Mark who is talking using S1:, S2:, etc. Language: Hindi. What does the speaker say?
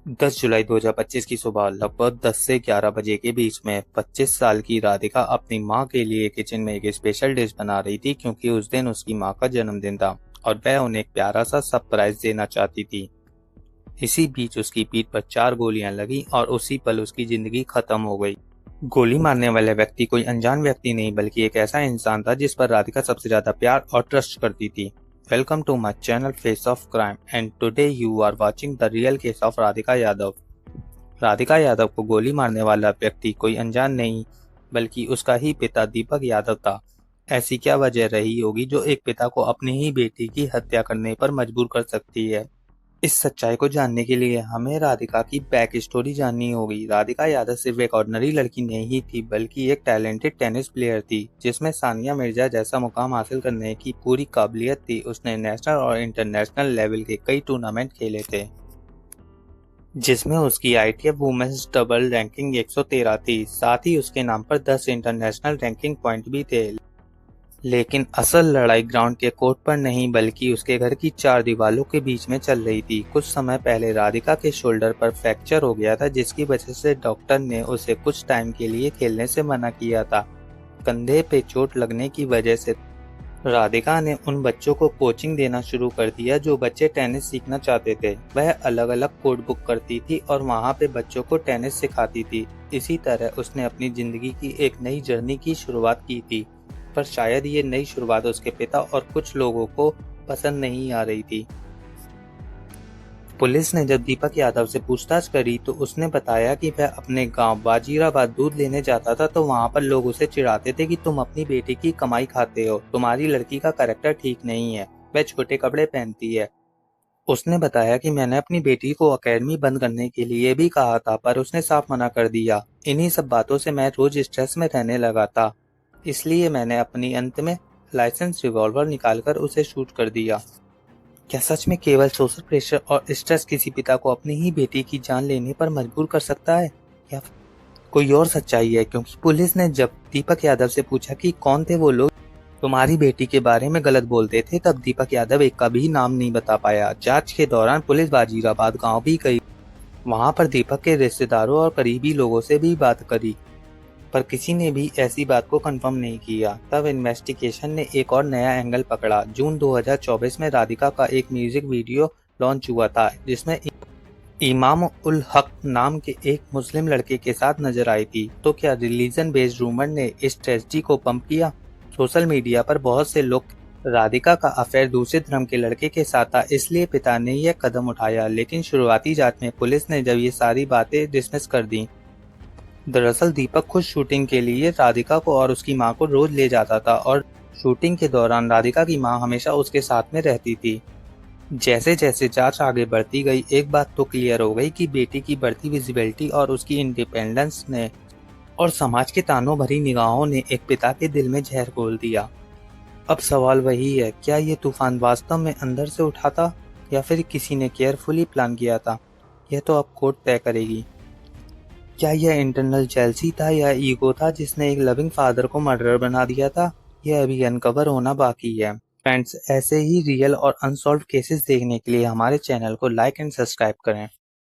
S1: 10 जुलाई 2025 की सुबह लगभग 10 से 11 बजे के बीच में 25 साल की राधिका अपनी मां के लिए किचन में एक स्पेशल डिश बना रही थी क्योंकि उस दिन उसकी मां का जन्मदिन था और वह उन्हें एक प्यारा सा सरप्राइज देना चाहती थी। इसी बीच उसकी पीठ पर 4 गोलियां लगी और उसी पल उसकी जिंदगी खत्म हो गई। गोली मारने वाले व्यक्ति कोई अनजान व्यक्ति नहीं बल्कि एक ऐसा इंसान था जिस पर राधिका सबसे ज्यादा प्यार और ट्रस्ट करती थी। Welcome to my channel face of crime and today you are watching the real case of Radhika Yadav. Radhika Yadav को गोली मारने वाला व्यक्ति कोई अनजान नहीं बल्कि उसका ही पिता दीपक यादव था। ऐसी क्या वजह रही होगी जो एक पिता को अपनी ही बेटी की हत्या करने पर मजबूर कर सकती है। इस सच्चाई को जानने के लिए हमें राधिका की बैक स्टोरी जाननी होगी। राधिका यादव सिर्फ एक ऑर्डिनरी लड़की नहीं थी बल्कि एक टैलेंटेड टेनिस प्लेयर थी जिसमें सानिया मिर्जा जैसा मुकाम हासिल करने की पूरी काबिलियत थी। उसने नेशनल और इंटरनेशनल लेवल के कई टूर्नामेंट खेले थे जिसमें उसकी आईटीएफ वुमेन्स डबल रैंकिंग 113 थी। साथ ही उसके नाम पर 10 इंटरनेशनल रैंकिंग पॉइंट भी थे। लेकिन असल लड़ाई ग्राउंड के कोर्ट पर नहीं बल्कि उसके घर की 4 दीवारों के बीच में चल रही थी। कुछ समय पहले राधिका के शोल्डर पर फ्रैक्चर हो गया था जिसकी वजह से डॉक्टर ने उसे कुछ टाइम के लिए खेलने से मना किया था। कंधे पे चोट लगने की वजह से राधिका ने उन बच्चों को कोचिंग देना शुरू कर दिया जो बच्चे टेनिस सीखना चाहते थे। वह अलग अलग कोर्ट बुक करती थी और वहां पे बच्चों को टेनिस सिखाती थी। इसी तरह उसने अपनी जिंदगी की एक नई जर्नी की शुरुआत की थी, पर शायद ये नई शुरुआत उसके पिता और कुछ लोगों को पसंद नहीं आ रही थी। पुलिस ने जब दीपक यादव से पूछताछ करी तो उसने बताया कि वह अपने गांव बाजीराबाद दूध लेने जाता था तो वहां पर लोग उसे चिढ़ाते थे कि तुम अपनी बेटी की कमाई खाते हो, तुम्हारी लड़की का कैरेक्टर ठीक नहीं है, वह छोटे कपड़े पहनती है। उसने बताया कि मैंने अपनी बेटी को अकेडमी बंद करने के लिए भी कहा था पर उसने साफ मना कर दिया। इन्हीं सब बातों से मैं रोज स्ट्रेस में रहने लगा था, इसलिए मैंने अपनी अंत में लाइसेंस रिवॉल्वर निकालकर उसे शूट कर दिया। क्या सच में केवल सोशल प्रेशर और स्ट्रेस किसी पिता को अपनी ही बेटी की जान लेने पर मजबूर कर सकता है, या कोई और सच्चाई है? क्योंकि पुलिस ने जब दीपक यादव से पूछा कि कौन थे वो लोग तुम्हारी बेटी के बारे में गलत बोलते थे, तब दीपक यादव एक का भी नाम नहीं बता पाया। जांच के दौरान पुलिस बाजीराबाद गांव भी गई, वहां पर दीपक के रिश्तेदारों और करीबी लोगों से भी बात करी, पर किसी ने भी ऐसी बात को कंफर्म नहीं किया। तब इन्वेस्टिगेशन ने एक और नया एंगल पकड़ा। जून 2024 में राधिका का एक म्यूजिक वीडियो लॉन्च हुआ था जिसमें इमाम उल हक नाम के एक मुस्लिम लड़के के साथ नजर आई थी। तो क्या रिलीजन बेस्ड रूमर ने इस ट्रेजेडी को पंप किया? सोशल मीडिया पर बहुत से लोग राधिका का अफेयर दूसरे धर्म के लड़के के साथ था इसलिए पिता ने यह कदम उठाया, लेकिन शुरुआती जांच में पुलिस ने जब ये सारी बातें डिसमिस कर दी। दरअसल दीपक खुद शूटिंग के लिए राधिका को और उसकी मां को रोज ले जाता था और शूटिंग के दौरान राधिका की मां हमेशा उसके साथ में रहती थी। जैसे जैसे जांच आगे बढ़ती गई एक बात तो क्लियर हो गई कि बेटी की बढ़ती विजिबिलिटी और उसकी इंडिपेंडेंस ने और समाज के तानों भरी निगाहों ने एक पिता के दिल में जहर घोल दिया। अब सवाल वही है, क्या ये तूफान वास्तव में अंदर से उठा था या फिर किसी ने केयरफुली प्लान किया था? यह तो अब कोर्ट तय करेगी। क्या यह इंटरनल जेलसी था या ईगो था जिसने एक लविंग फादर को मर्डरर बना दिया था? यह अभी अनकवर होना बाकी है। फ्रेंड्स, ऐसे ही रियल और अनसॉल्व्ड केसेस देखने के लिए हमारे चैनल को लाइक एंड सब्सक्राइब करें।